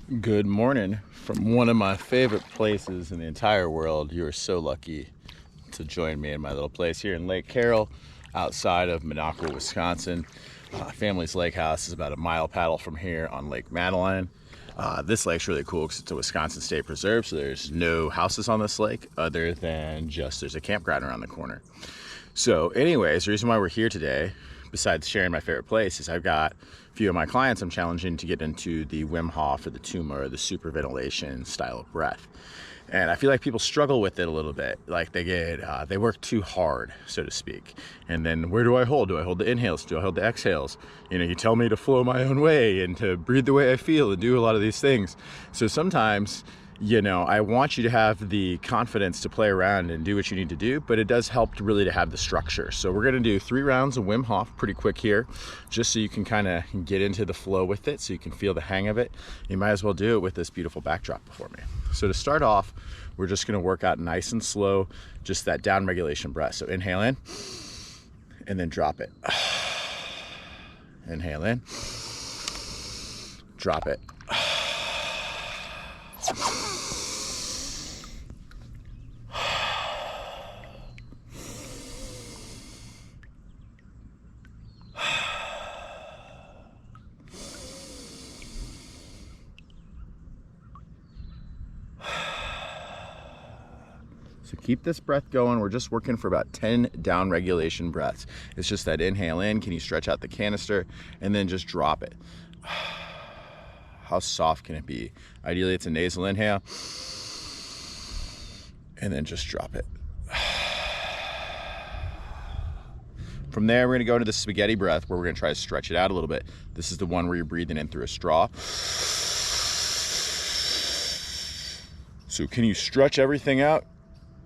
Good morning from one of my favorite places in the entire world. You are so lucky to join me in my little place here in Lake Carroll outside of Minocqua, Wisconsin. Family's lake house is about a mile paddle from here on Lake Madeline. This lake's really cool because it's a Wisconsin State Preserve, so there's no houses on this lake other than just there's a campground around the corner. So anyways, the reason why we're here today, besides sharing my favorite place, is I've got a few of my clients I'm challenging to get into the Wim Hof or the Tuma or the super ventilation style of breath. And I feel like people struggle with it a little bit. Like they work too hard, so to speak. And then where do I hold? Do I hold the inhales? Do I hold the exhales? You know, you tell me to flow my own way and to breathe the way I feel and do a lot of these things. So sometimes, you know, I want you to have the confidence to play around and do what you need to do, but it does help to have the structure. So we're gonna do 3 rounds of Wim Hof pretty quick here, just so you can kind of get into the flow with it, so you can feel the hang of it. You might as well do it with this beautiful backdrop before me. So to start off, we're just gonna work out nice and slow, just that down regulation breath. So inhale in, and then drop it. Inhale in, drop it. So keep this breath going. We're just working for about 10 down regulation breaths. It's just that inhale in, can you stretch out the canister, and then just drop it. How soft can it be? Ideally, it's a nasal inhale, and then just drop it. From there, we're gonna go into the spaghetti breath where we're gonna try to stretch it out a little bit. This is the one where you're breathing in through a straw. So can you stretch everything out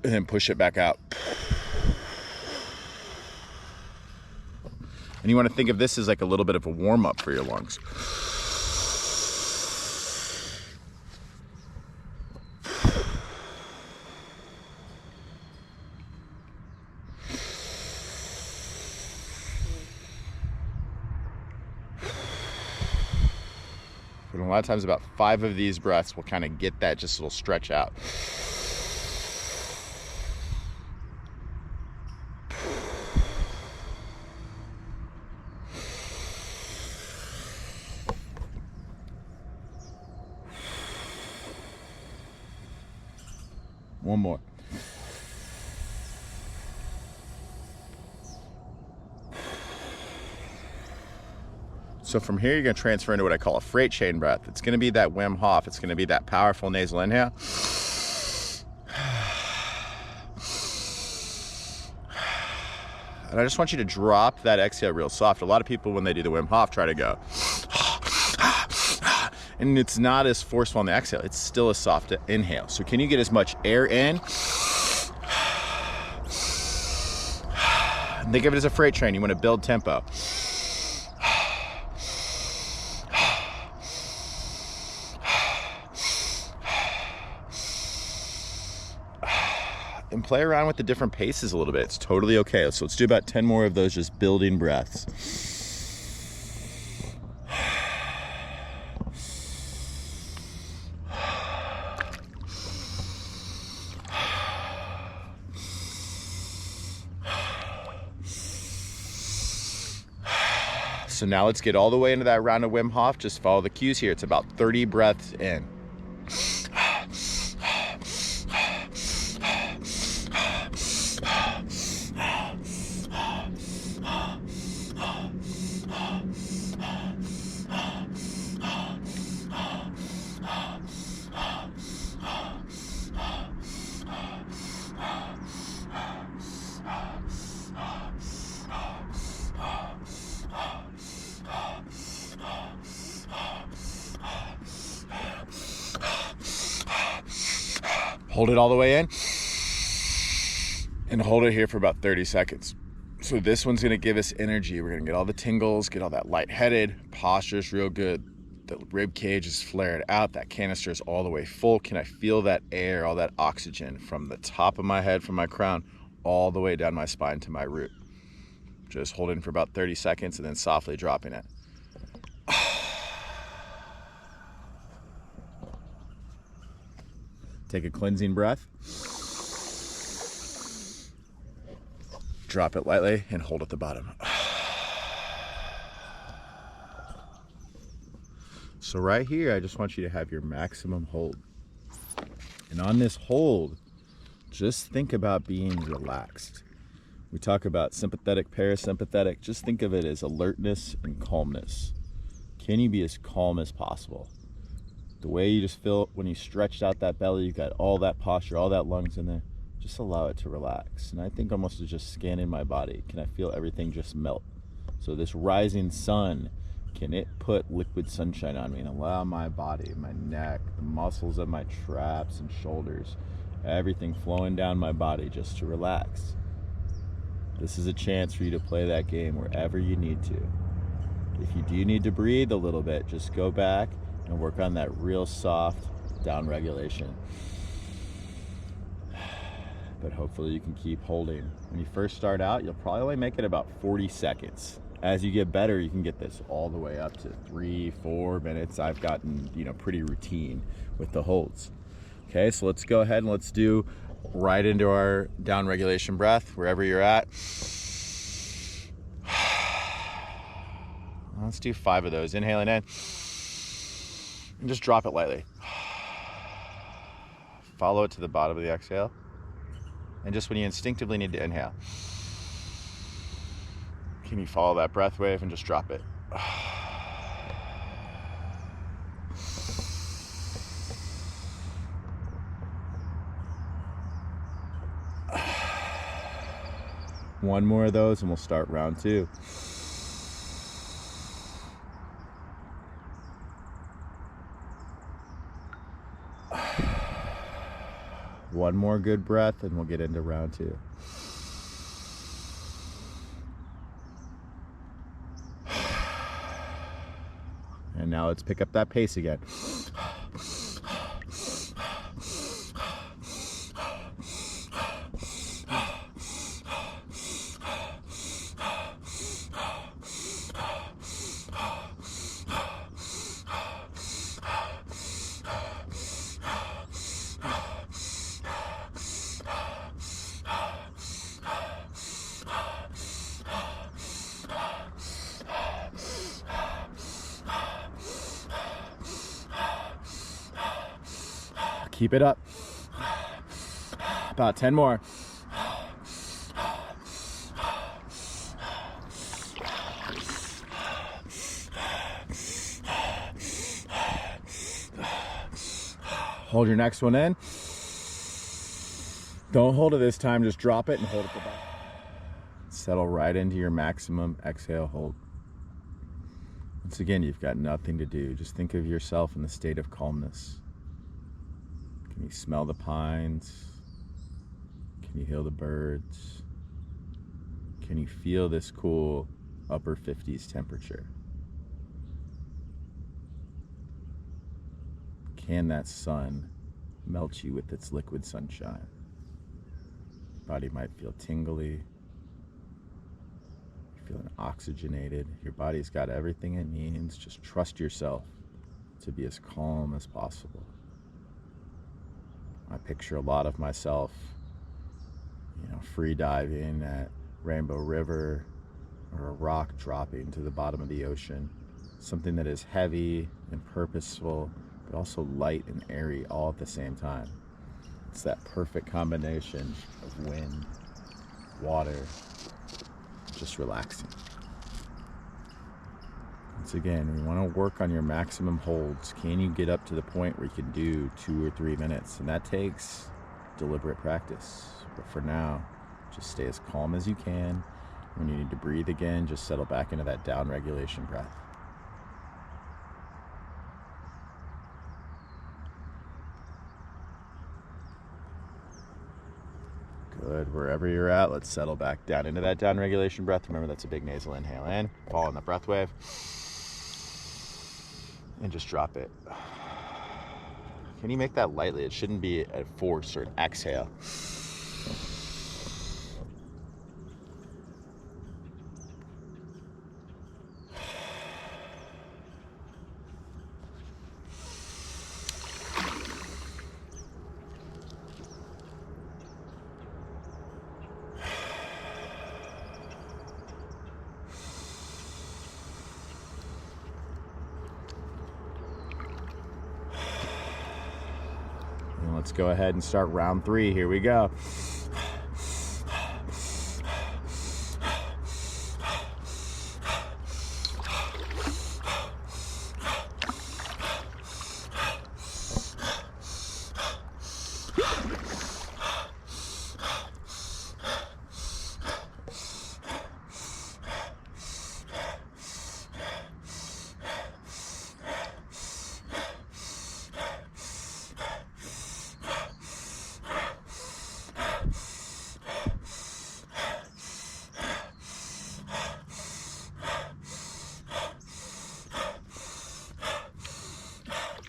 and then push it back out? And you wanna think of this as like a little bit of a warm up for your lungs. And a lot of times about 5 of these breaths will kind of get that just little stretch out. One more. So from here, you're gonna transfer into what I call a freight train breath. It's gonna be that Wim Hof. It's gonna be that powerful nasal inhale. And I just want you to drop that exhale real soft. A lot of people, when they do the Wim Hof, try to go, and it's not as forceful on the exhale. It's still a soft inhale. So can you get as much air in? Think of it as a freight train. You wanna build tempo. And play around with the different paces a little bit. It's totally okay. So let's do about 10 more of those just building breaths. So now let's get all the way into that round of Wim Hof. Just follow the cues here. It's about 30 breaths in. Hold it all the way in and hold it here for about 30 seconds. So this one's gonna give us energy. We're gonna get all the tingles, get all that lightheaded, posture's real good. The rib cage is flared out. That canister is all the way full. Can I feel that air, all that oxygen from the top of my head, from my crown, all the way down my spine to my root? Just holding for about 30 seconds and then softly dropping it. Take a cleansing breath. Drop it lightly and hold at the bottom. So right here, I just want you to have your maximum hold. And on this hold, just think about being relaxed. We talk about sympathetic, parasympathetic. Just think of it as alertness and calmness. Can you be as calm as possible? The way you just feel when you stretched out that belly, you've got all that posture, all that lungs in there. Just allow it to relax. And I think almost as just scanning my body, can I feel everything just melt? So this rising sun, can it put liquid sunshine on me and allow my body, my neck, the muscles of my traps and shoulders, everything flowing down my body just to relax? This is a chance for you to play that game wherever you need to. If you do need to breathe a little bit, just go back and work on that real soft down regulation. But hopefully you can keep holding. When you first start out, you'll probably only make it about 40 seconds. As you get better, you can get this all the way up to 3-4 minutes. I've gotten, pretty routine with the holds. Okay, so let's go ahead and let's do right into our down regulation breath, wherever you're at. Let's do 5 of those. Inhaling in. And just drop it lightly. Follow it to the bottom of the exhale. And just when you instinctively need to inhale, can you follow that breath wave and just drop it? One more of those and we'll start round 2. One more good breath and we'll get into round 2. And now let's pick up that pace again. Keep it up. About 10 more. Hold your next one in. Don't hold it this time, just drop it and hold it the bottom. Settle right into your maximum exhale hold. Once again, you've got nothing to do. Just think of yourself in the state of calmness. Can you smell the pines? Can you hear the birds? Can you feel this cool upper 50s temperature? Can that sun melt you with its liquid sunshine? Body might feel tingly. You're feeling oxygenated. Your body's got everything it needs. Just trust yourself to be as calm as possible. I picture a lot of myself, free diving at Rainbow River or a rock dropping to the bottom of the ocean. Something that is heavy and purposeful, but also light and airy all at the same time. It's that perfect combination of wind, water, just relaxing. Once again, we want to work on your maximum holds. Can you get up to the point where you can do 2 or 3 minutes? And that takes deliberate practice. But for now, just stay as calm as you can. When you need to breathe again, just settle back into that down regulation breath. Good. Wherever you're at, let's settle back down into that down regulation breath. Remember, that's a big nasal inhale in. Follow in the breath wave. And just drop it. Can you make that lightly? It shouldn't be a force or an exhale. Let's go ahead and start round 3. Here we go.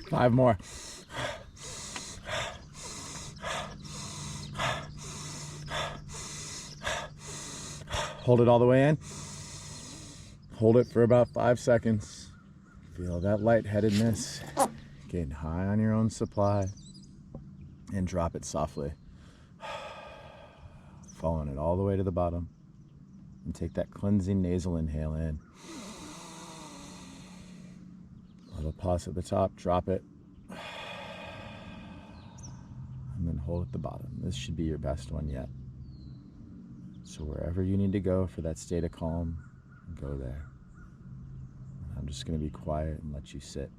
5 more. Hold it all the way in. Hold it for about 5 seconds. Feel that lightheadedness. Getting high on your own supply. And drop it softly. Following it all the way to the bottom. And take that cleansing nasal inhale in. Little pause at the top, drop it. And then hold at the bottom. This should be your best one yet. So wherever you need to go for that state of calm, go there. And I'm just going to be quiet and let you sit.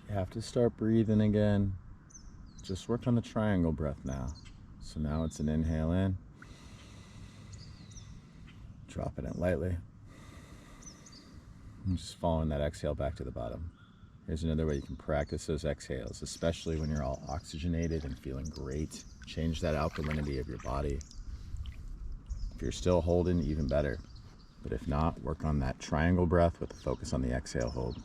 You have to start breathing again. Just work on the triangle breath now. So now it's an inhale in. Dropping it lightly. And just following that exhale back to the bottom. Here's another way you can practice those exhales, especially when you're all oxygenated and feeling great. Change that alkalinity of your body. If you're still holding, even better. But if not, work on that triangle breath with a focus on the exhale hold.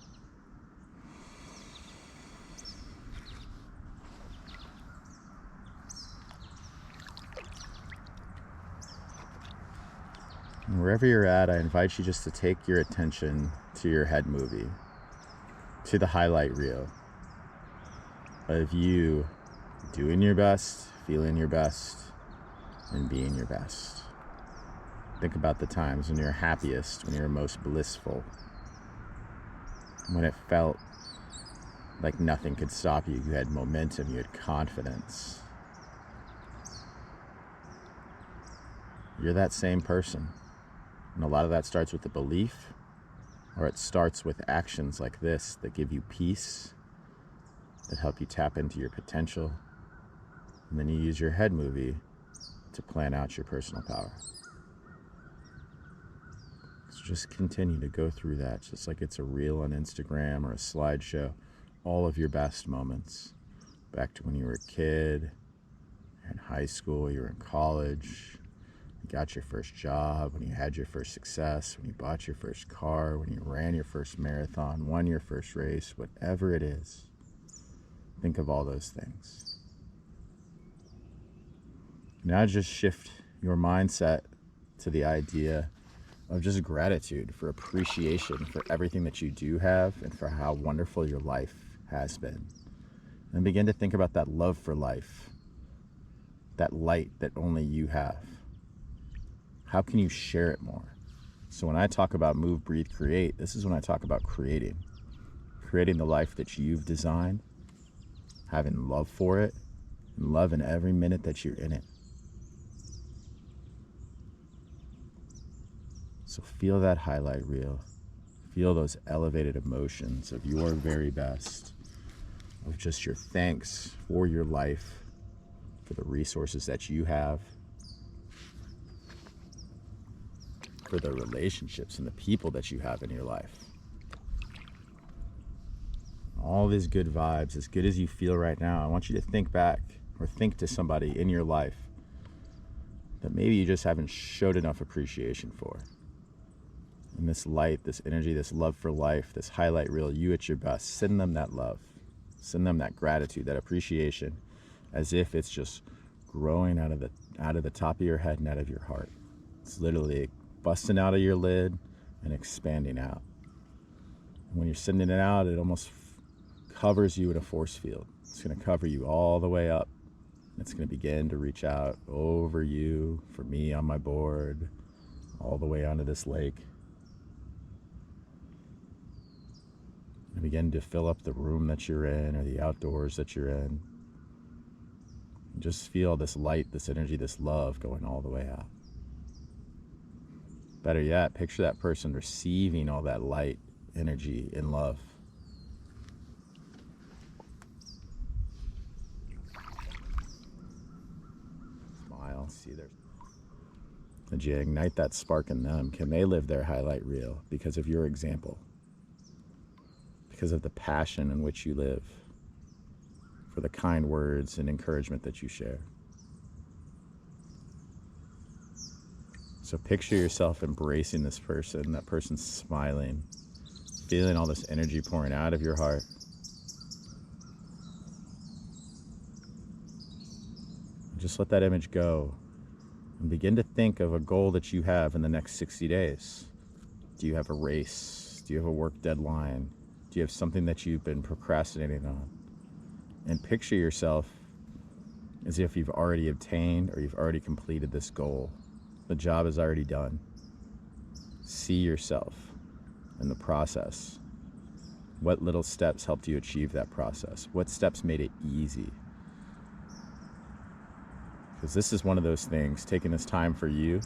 And wherever you're at, I invite you just to take your attention to your head movie, to the highlight reel of you doing your best, feeling your best, and being your best. Think about the times when you're happiest, when you're most blissful, when it felt like nothing could stop you. You had momentum, you had confidence. You're that same person. And a lot of that starts with the belief, or it starts with actions like this that give you peace, that help you tap into your potential. And then you use your head movie to plan out your personal power. So just continue to go through that, just like it's a reel on Instagram or a slideshow. All of your best moments. Back to when you were a kid, you're in high school, you were in college, you got your first job, when you had your first success, when you bought your first car, when you ran your first marathon, won your first race, whatever it is. Think of all those things. Now just shift your mindset to the idea of just gratitude, for appreciation for everything that you do have and for how wonderful your life has been. And begin to think about that love for life, that light that only you have. How can you share it more? So when I talk about move, breathe, create, this is when I talk about creating the life that you've designed, having love for it, and loving every minute that you're in it. So feel that highlight reel. Feel those elevated emotions of your very best, of just your thanks for your life, for the resources that you have, for the relationships and the people that you have in your life. All these good vibes, as good as you feel right now, I want you to think back or think to somebody in your life that maybe you just haven't showed enough appreciation for. And this light, this energy, this love for life, this highlight reel, you at your best, send them that love. Send them that gratitude, that appreciation, as if it's just growing out of the top of your head and out of your heart. It's literally busting out of your lid and expanding out. And when you're sending it out, it almost covers you in a force field. It's going to cover you all the way up. It's going to begin to reach out over you, for me on my board, all the way onto this lake. And begin to fill up the room that you're in or the outdoors that you're in. And just feel this light, this energy, this love going all the way out. Better yet, picture that person receiving all that light, energy, and love. Smile, see their... Did you ignite that spark in them? Can they live their highlight reel because of your example? Because of the passion in which you live, for the kind words and encouragement that you share. So picture yourself embracing this person, that person smiling, feeling all this energy pouring out of your heart. Just let that image go and begin to think of a goal that you have in the next 60 days. Do you have a race? Do you have a work deadline? Do you have something that you've been procrastinating on? And picture yourself as if you've already obtained or you've already completed this goal. The job is already done. See yourself in the process. What little steps helped you achieve that process? What steps made it easy? Because this is one of those things, taking this time for you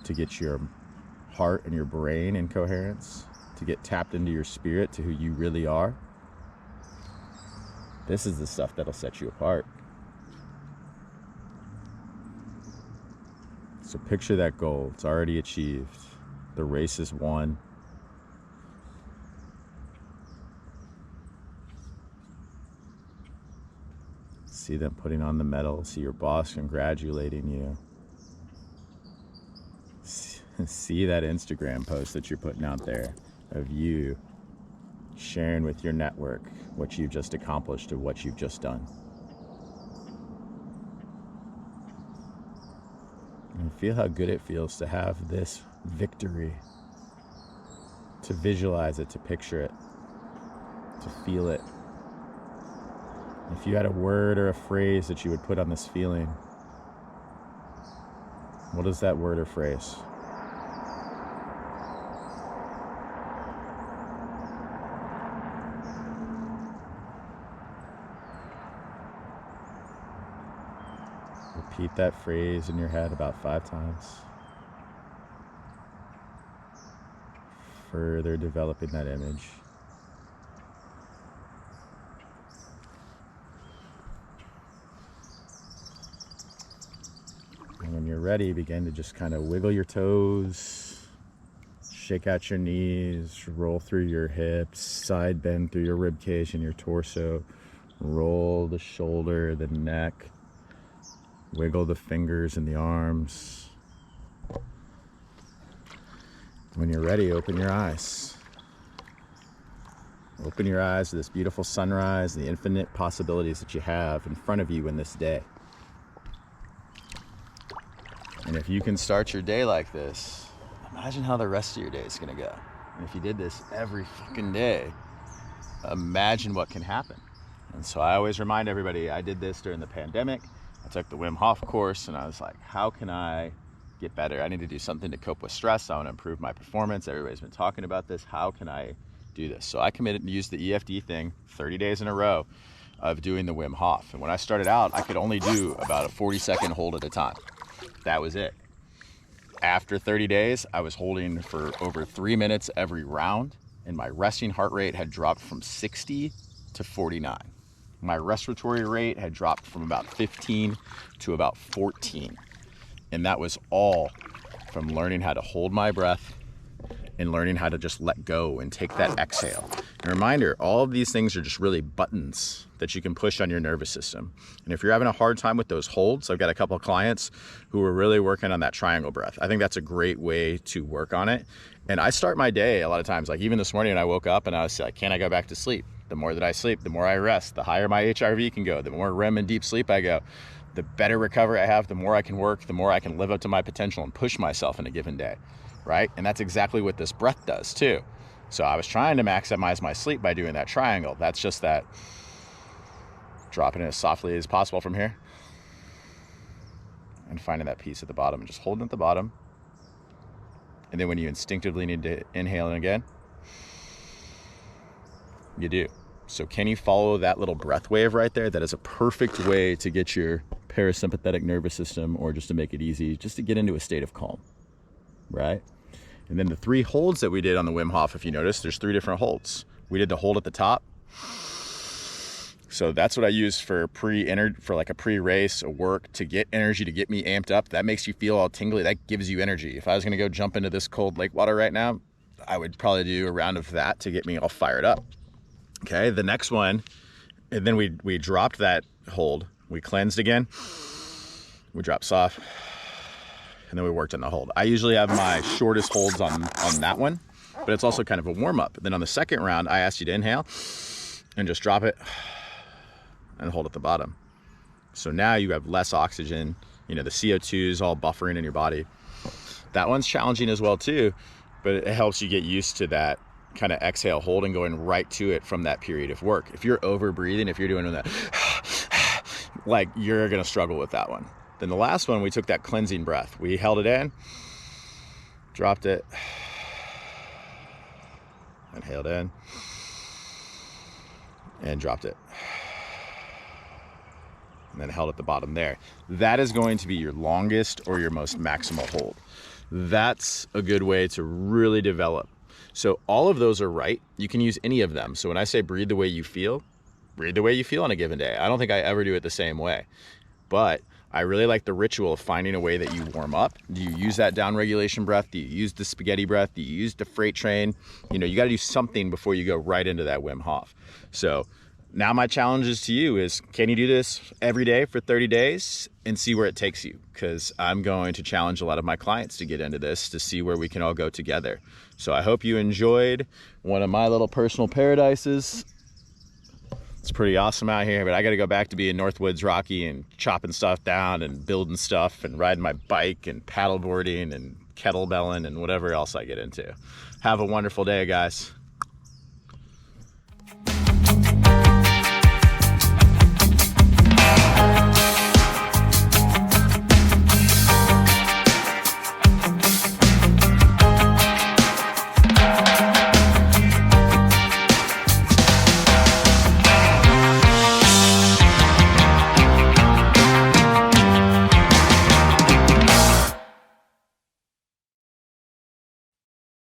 to get your heart and your brain in coherence, to get tapped into your spirit, to who you really are. This is the stuff that'll set you apart. So picture that goal. It's already achieved. The race is won. See them putting on the medal. See your boss congratulating you. See that Instagram post that you're putting out there of you sharing with your network what you've just accomplished or what you've just done. And feel how good it feels to have this victory, to visualize it, to picture it, to feel it. If you had a word or a phrase that you would put on this feeling, what is that word or phrase? Repeat that phrase in your head about 5 times. Further developing that image. And when you're ready, begin to just kind of wiggle your toes, shake out your knees, roll through your hips, side bend through your rib cage and your torso, roll the shoulder, the neck. Wiggle the fingers and the arms. When you're ready, open your eyes. Open your eyes to this beautiful sunrise, the infinite possibilities that you have in front of you in this day. And if you can start your day like this, imagine how the rest of your day is going to go. And if you did this every fucking day, imagine what can happen. And so I always remind everybody, I did this during the pandemic. I took the Wim Hof course and I was like, how can I get better. I need to do something to cope with stress. I want to improve my performance. Everybody's been talking about this. How can I do this? So I committed to use the EFD thing 30 days in a row of doing the Wim Hof. And when I started out, I could only do about a 40-second hold at a time. That was it. After 30 days, I was holding for over 3 minutes every round, and my resting heart rate had dropped from 60 to 49. My respiratory rate had dropped from about 15 to about 14. And that was all from learning how to hold my breath and learning how to just let go and take that exhale. And a reminder, all of these things are just really buttons that you can push on your nervous system. And if you're having a hard time with those holds, I've got a couple of clients who are really working on that triangle breath. I think that's a great way to work on it. And I start my day a lot of times, like even this morning I woke up and I was like, can I go back to sleep? The more that I sleep, the more I rest, the higher my HRV can go, the more REM and deep sleep I go, the better recovery I have, the more I can work, the more I can live up to my potential and push myself in a given day, right? And that's exactly what this breath does too. So I was trying to maximize my sleep by doing that triangle. That's just that dropping it as softly as possible from here and finding that piece at the bottom and just holding at the bottom. And then when you instinctively need to inhale in again, you do. So can you follow that little breath wave right there? That is a perfect way to get your parasympathetic nervous system, or just to make it easy, just to get into a state of calm, right? And then the 3 holds that we did on the Wim Hof, if you notice, there's 3 different holds. We did the hold at the top. So that's what I use for like a pre-race, a work, to get energy, to get me amped up. That makes you feel all tingly. That gives you energy. If I was gonna go jump into this cold lake water right now, I would probably do a round of that to get me all fired up. Okay, the next one, and then we dropped that hold. We cleansed again. We dropped soft, and then we worked on the hold. I usually have my shortest holds on that one, but it's also kind of a warm up. Then on the second round, I asked you to inhale and just drop it and hold at the bottom. So now you have less oxygen, you know, the CO2 is all buffering in your body. That one's challenging as well too, but it helps you get used to that kind of exhale hold and going right to it from that period of work. If you're over breathing, if you're doing that, like, you're gonna struggle with that one. Then the last one, we took that cleansing breath. We held it in, dropped it, inhaled in, and dropped it. And then held at the bottom there. That is going to be your longest or your most maximal hold. That's a good way to really develop. So all of those are right. You can use any of them. So when I say breathe the way you feel on a given day. I don't think I ever do it the same way. But I really like the ritual of finding a way that you warm up. Do you use that down regulation breath? Do you use the spaghetti breath? Do you use the freight train? You know, you got to do something before you go right into that Wim Hof. So now my challenge is to you is, can you do this every day for 30 days and see where it takes you? Because I'm going to challenge a lot of my clients to get into this, to see where we can all go together. So I hope you enjoyed one of my little personal paradises. It's pretty awesome out here, but I got to go back to being Northwoods Rocky and chopping stuff down and building stuff and riding my bike and paddleboarding and kettlebelling and whatever else I get into. Have a wonderful day, guys.